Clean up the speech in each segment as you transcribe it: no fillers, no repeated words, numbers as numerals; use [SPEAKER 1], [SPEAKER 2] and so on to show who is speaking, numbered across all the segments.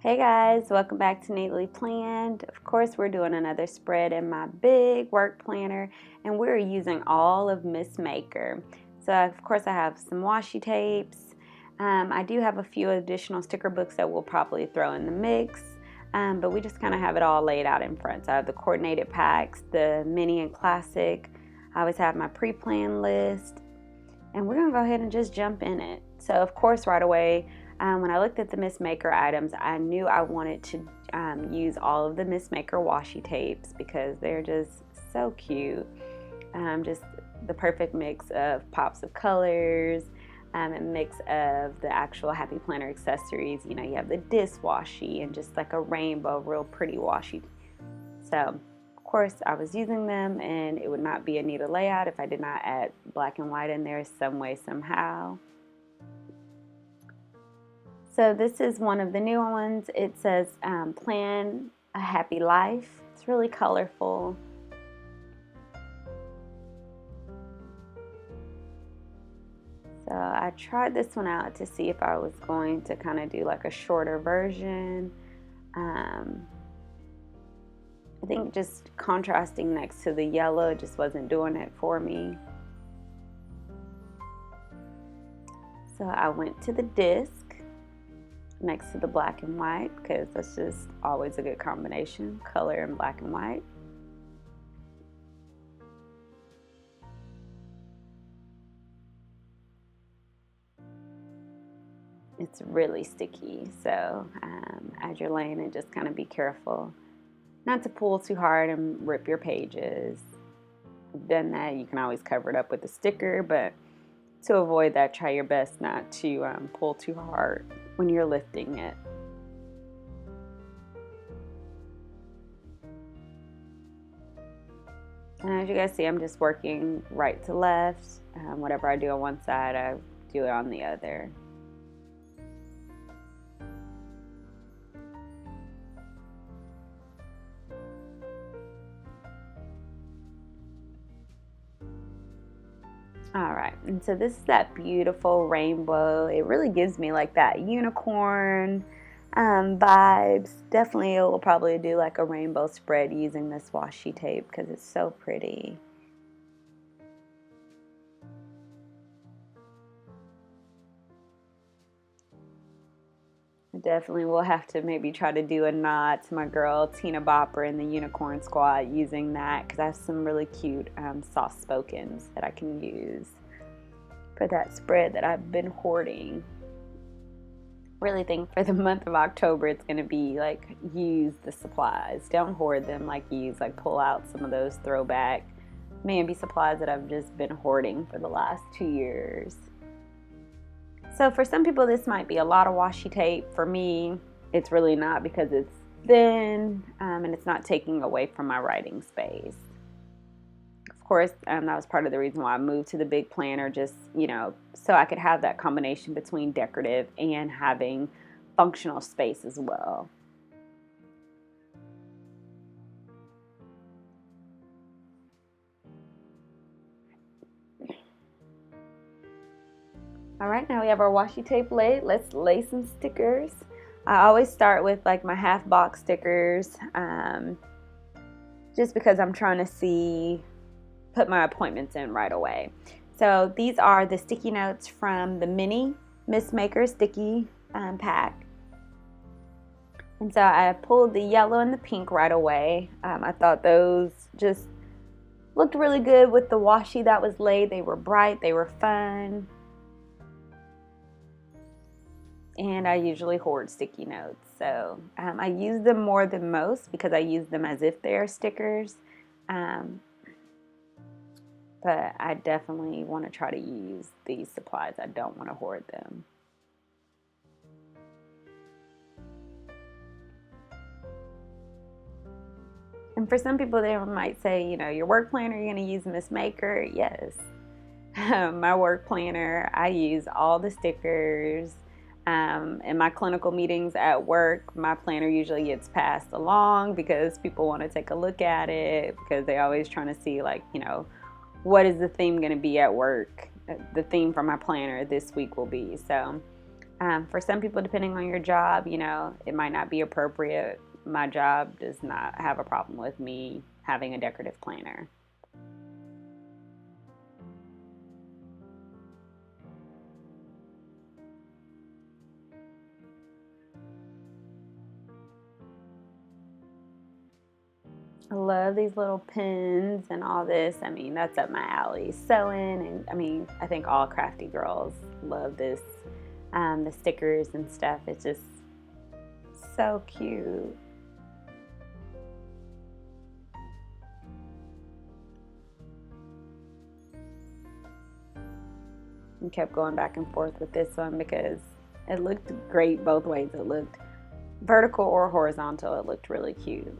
[SPEAKER 1] Hey guys, welcome back to Neatly Planned. Of course, we're doing another spread in my big work planner, and we're using all of Miss Maker. So, of course, I have some washi tapes. I do have a few additional sticker books that we'll probably throw in the mix, but we just kind of have it all laid out in front. So, I have the coordinated packs, the mini and classic. I always have my pre-planned list, and we're gonna go ahead and just jump in it. So, of course, right away, when I looked at the Miss Maker items, I knew I wanted to use all of the Miss Maker washi tapes because they're just so cute. Just the perfect mix of pops of colors, a mix of the actual Happy Planner accessories. You know, you have the disc washi and just like a rainbow, real pretty washi. So, of course, I was using them, and it would not be a neat layout if I did not add black and white in there some way, somehow. So this is one of the new ones. It says plan a happy life. It's really colorful. So I tried this one out to see if I was going to kind of do like a shorter version. I think just contrasting next to the yellow just wasn't doing it for me. So I went to the disc next to the black and white because that's just always a good combination, color and black and white. It's really sticky, so as you're laying it, just kind of be careful not to pull too hard and rip your pages. If you've done that, you can always cover it up with a sticker, but to avoid that, try your best not to pull too hard when you're lifting it. And as you guys see, I'm just working right to left. Whatever I do on one side, I do it on the other. All right, and so this is that beautiful rainbow. It really gives me like that unicorn vibes. Definitely will probably do like a rainbow spread using this washi tape because it's so pretty. Definitely will have to maybe try to do a nod to my girl Tina Bopper in the Unicorn Squad using that because I have some really cute soft spokens that I can use for that spread that I've been hoarding. Really think for the month of October it's going to be like use the supplies. Don't hoard them, like use, like pull out some of those throwback Mambi supplies that I've just been hoarding for the last 2 years. So for some people this might be a lot of washi tape. For me, it's really not because it's thin and it's not taking away from my writing space. Of course, that was part of the reason why I moved to the big planner, just, you know, so I could have that combination between decorative and having functional space as well. All right, now we have our washi tape laid. Let's lay some stickers. I always start with like my half box stickers, just because I'm trying to put my appointments in right away. So these are the sticky notes from the mini Miss Maker sticky pack. And so I pulled the yellow and the pink right away. I thought those just looked really good with the washi that was laid. They were bright, they were fun. And I usually hoard sticky notes. So I use them more than most because I use them as if they're stickers. But I definitely want to try to use these supplies. I don't want to hoard them. And for some people, they might say, you know, your work planner, you're going to use Miss Maker. Yes. My work planner, I use all the stickers. In my clinical meetings at work, my planner usually gets passed along because people want to take a look at it because they're always trying to see, like, you know, what is the theme going to be at work? The theme for my planner this week will be. So For some people, depending on your job, it might not be appropriate. My job does not have a problem with me having a decorative planner. I love these little pins and all this. I mean, that's up my alley. Sewing, and I mean, I think all crafty girls love this. The stickers and stuff. It's just so cute. And kept going back and forth with this one because it looked great both ways. It looked vertical or horizontal. It looked really cute.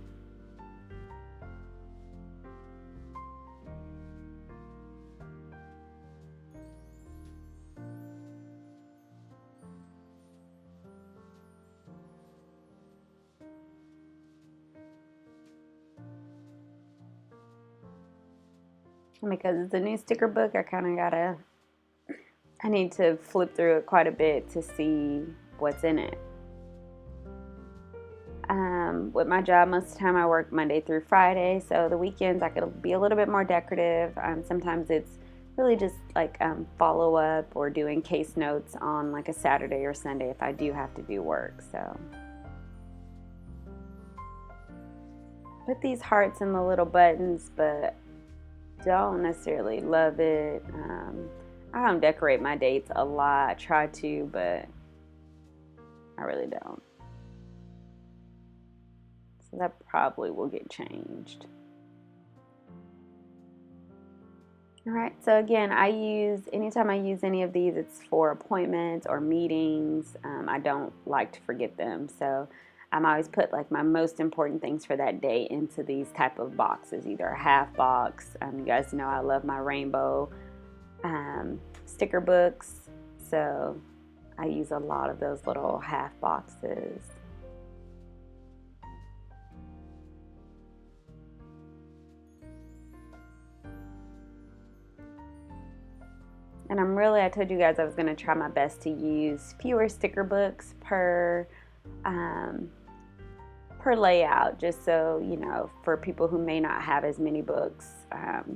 [SPEAKER 1] And because it's a new sticker book, I need to flip through it quite a bit to see what's in it. With my job, most of the time I work Monday through Friday, so the weekends I could be a little bit more decorative. Sometimes it's really just like follow up or doing case notes on like a Saturday or Sunday if I do have to do work. So put these hearts in the little buttons, but don't necessarily love it. I don't decorate my dates a lot. I try to, but I really don't. So that probably will get changed. All right, so again, anytime I use any of these, it's for appointments or meetings. I don't like to forget them. So I'm always put like my most important things for that day into these type of boxes, either a half box. You guys know I love my rainbow sticker books. So I use a lot of those little half boxes. And I told you guys I was going to try my best to use fewer sticker books per layout, just so, for people who may not have as many books,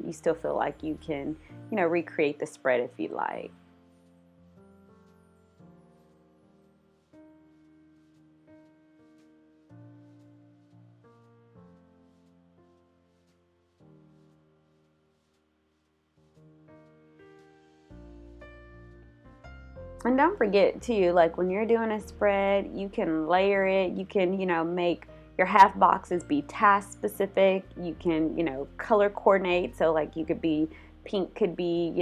[SPEAKER 1] you still feel like you can, recreate the spread if you like. And don't forget too, like when you're doing a spread, you can layer it. You can, make your half boxes be task specific. You can, color coordinate. So like you could be pink could be,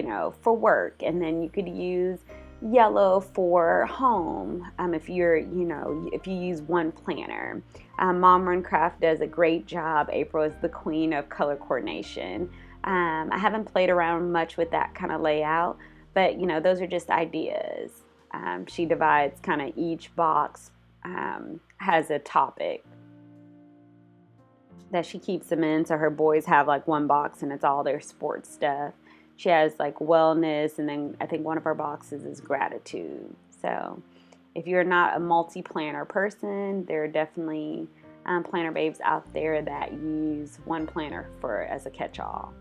[SPEAKER 1] for work, and then you could use yellow for home. If you use one planner. Mom Run Craft does a great job. April is the queen of color coordination. I haven't played around much with that kind of layout, but those are just ideas. She divides kind of each box has a topic that she keeps them in. So her boys have like one box and it's all their sports stuff. She has like wellness, and then I think one of her boxes is gratitude. So if you're not a multi-planner person, there are definitely planner babes out there that use one planner as a catch-all.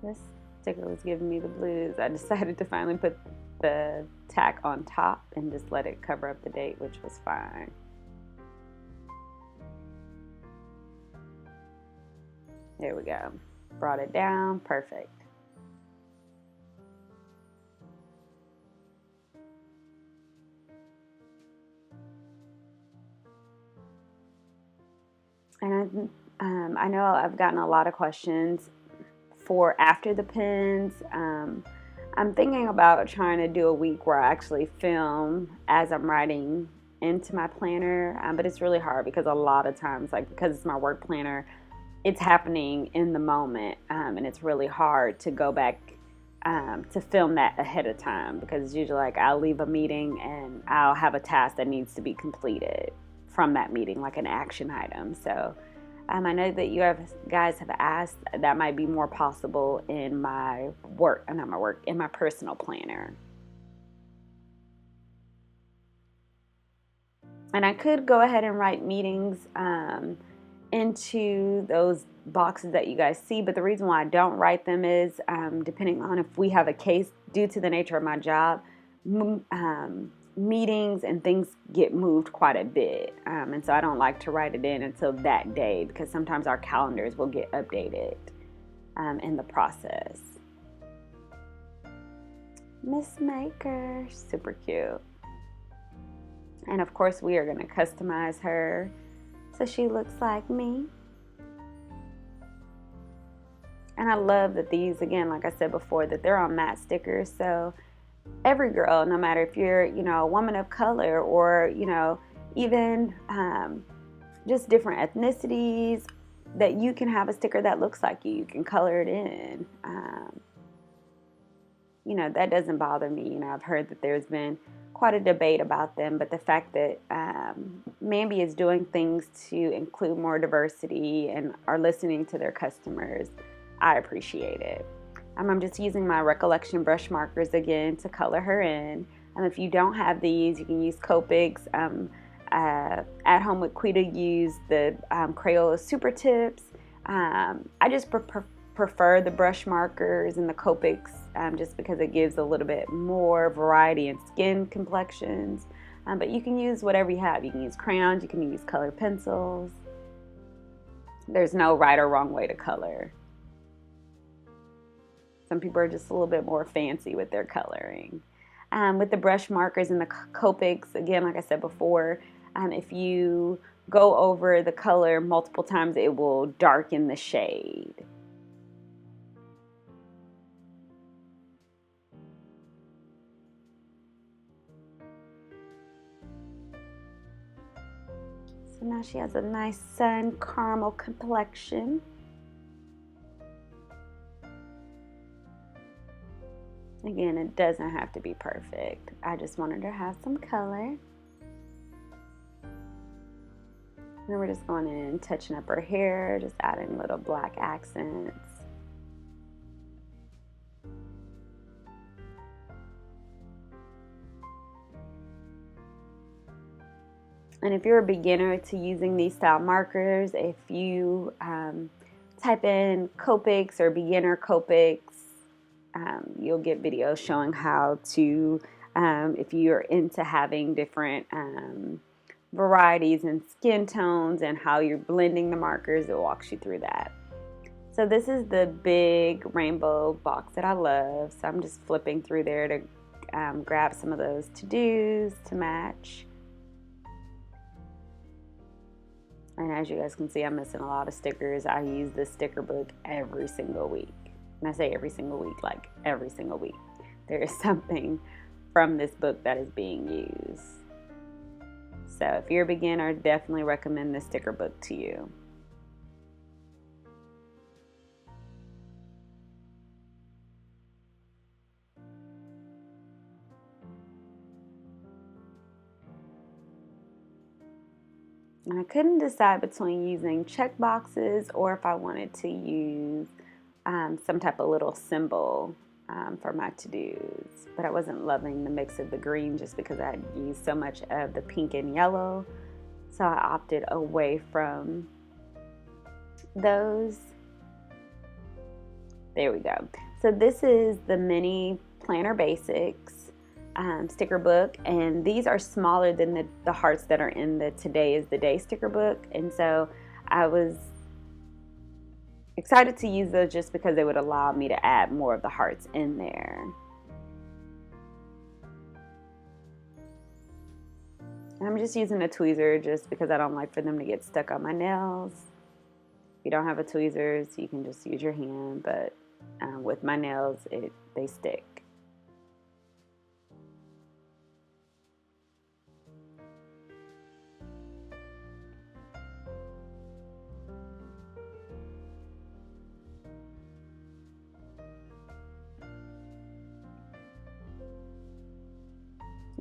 [SPEAKER 1] This sticker was giving me the blues. I decided to finally put the tack on top and just let it cover up the date, which was fine. There we go. Brought it down. Perfect. And I know I've gotten a lot of questions for after the pins. I'm thinking about trying to do a week where I actually film as I'm writing into my planner, but it's really hard because a lot of times, like because it's my work planner, it's happening in the moment, and it's really hard to go back to film that ahead of time, because it's usually like I'll leave a meeting and I'll have a task that needs to be completed from that meeting, like an action item. So I know that guys have asked that might be more possible in my work, not my work, in my personal planner. And I could go ahead and write meetings into those boxes that you guys see, but the reason why I don't write them is depending on if we have a case, due to the nature of my job, meetings and things get moved quite a bit, and so I don't like to write it in until that day, because sometimes our calendars will get updated in the process. Miss Maker, super cute. And of course we are going to customize her so she looks like me. And I love that these, again, like I said before, that they're on matte stickers. So every girl, no matter if you're, a woman of color, or, even just different ethnicities, that you can have a sticker that looks like you. You can color it in. That doesn't bother me. I've heard that there's been quite a debate about them, but the fact that Mambi is doing things to include more diversity and are listening to their customers, I appreciate it. I'm just using my Recollection brush markers again to color her in. If you don't have these, you can use Copics. At home with Quita, use the Crayola Super Tips. I just prefer the brush markers and the Copics just because it gives a little bit more variety in skin complexions. But you can use whatever you have. You can use crayons, you can use colored pencils. There's no right or wrong way to color. Some people are just a little bit more fancy with their coloring. With the brush markers and the Copics, again, like I said before, if you go over the color multiple times, it will darken the shade. So now she has a nice sun caramel complexion. Again, it doesn't have to be perfect. I just wanted her to have some color. And we're just going in and touching up her hair, just adding little black accents. And if you're a beginner to using these style markers, if you type in Copics or beginner Copics, you'll get videos showing how to, if you're into having different varieties and skin tones and how you're blending the markers, it walks you through that. So this is the big rainbow box that I love. So I'm just flipping through there to grab some of those to-dos to match. And as you guys can see, I'm missing a lot of stickers. I use this sticker book every single week. And I say every single week, like every single week. There is something from this book that is being used. So if you're a beginner, definitely recommend this sticker book to you. And I couldn't decide between using check boxes or if I wanted to use some type of little symbol for my to-dos, but I wasn't loving the mix of the green just because I had used so much of the pink and yellow, so I opted away from those. There we go. So this is the Mini Planner Basics sticker book, and these are smaller than the hearts that are in the Today is the Day sticker book, and so I was excited to use those just because they would allow me to add more of the hearts in there. And I'm just using a tweezer just because I don't like for them to get stuck on my nails. If you don't have a tweezers, you can just use your hand, but with my nails, they stick.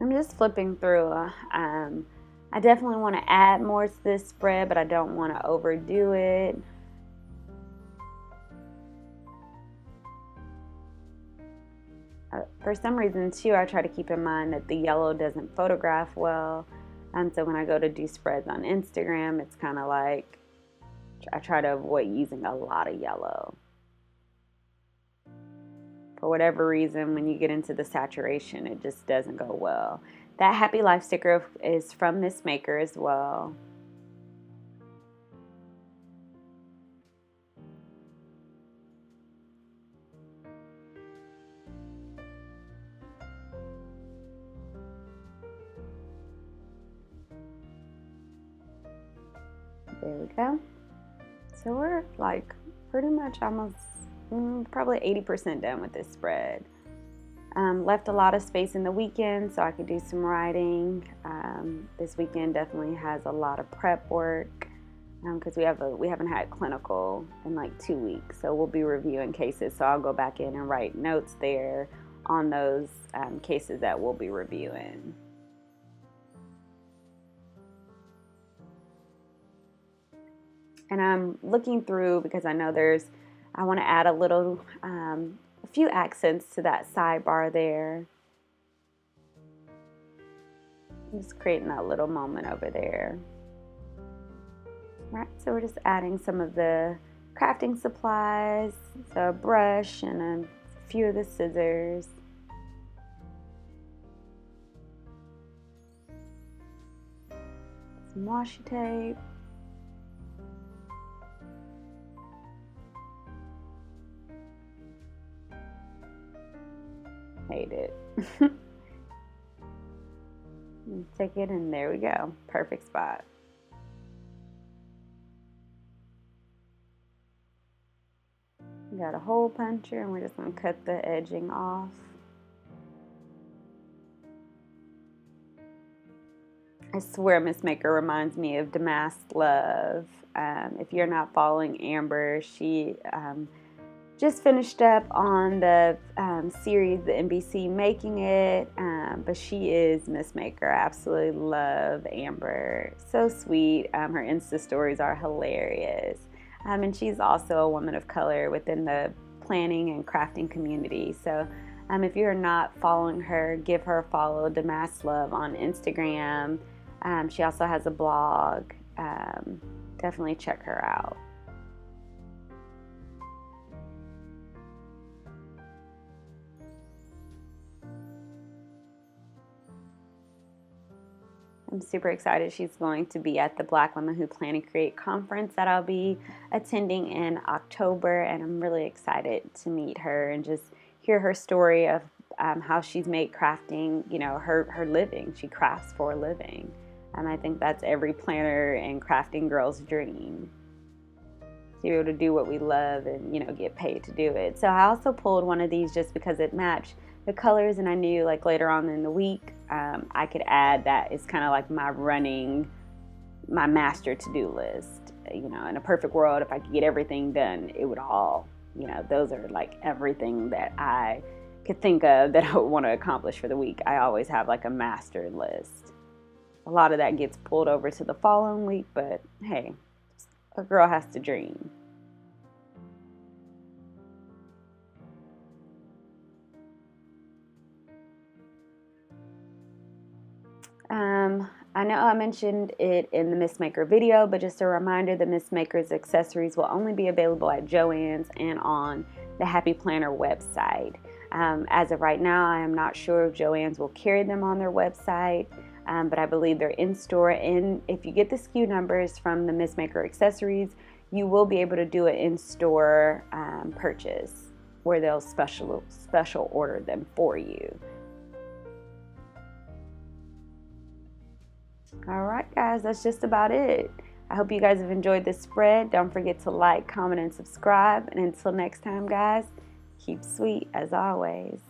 [SPEAKER 1] I'm just flipping through. I definitely want to add more to this spread, but I don't want to overdo it. For some reason too, I try to keep in mind that the yellow doesn't photograph well. So when I go to do spreads on Instagram, it's kind of like I try to avoid using a lot of yellow. For whatever reason, when you get into the saturation, it just doesn't go well. That Happy Life sticker is from Miss Maker as well. There we go. So we're like pretty much almost probably 80% done with this spread. Left a lot of space in the weekend so I could do some writing. This weekend definitely has a lot of prep work because we haven't had clinical in like 2 weeks, so we'll be reviewing cases. So I'll go back in and write notes there on those cases that we'll be reviewing. And I'm looking through because I know I want to add a few accents to that sidebar there. Just creating that little moment over there. Right, so we're just adding some of the crafting supplies, so a brush and a few of the scissors. Some washi tape. Hate it. Take it and there we go. Perfect spot. We got a hole puncher and we're just going to cut the edging off. I swear Miss Maker reminds me of Damask Love. If you're not following Amber, she just finished up on the series, the NBC Making It, but she is Miss Maker. I absolutely love Amber. So sweet. Her Insta stories are hilarious. And she's also a woman of color within the planning and crafting community. So if you're not following her, give her a follow, Damask Love on Instagram. She also has a blog. Definitely check her out. I'm super excited. She's going to be at the Black Women Who Plan and Create conference that I'll be attending in October, and I'm really excited to meet her and just hear her story of how she's made crafting, her living. She crafts for a living, and I think that's every planner and crafting girl's dream, to be able to do what we love and get paid to do it. So I also pulled one of these just because it matched the colors, and I knew like later on in the week I could add that. It's kind of like my master to-do list. In a perfect world, if I could get everything done, it would all, those are like everything that I could think of that I would want to accomplish for the week. I always have like a master list. A lot of that gets pulled over to the following week, but hey, a girl has to dream. I know I mentioned it in the Miss Maker video, but just a reminder, the Miss Maker's accessories will only be available at Joann's and on the Happy Planner website. As of right now, I am not sure if Joann's will carry them on their website, but I believe they're in store. And if you get the SKU numbers from the Miss Maker accessories, you will be able to do an in-store purchase where they'll special order them for you. All right, guys, that's just about it. I hope you guys have enjoyed this spread. Don't forget to like, comment, and subscribe. And until next time, guys, keep sweet as always.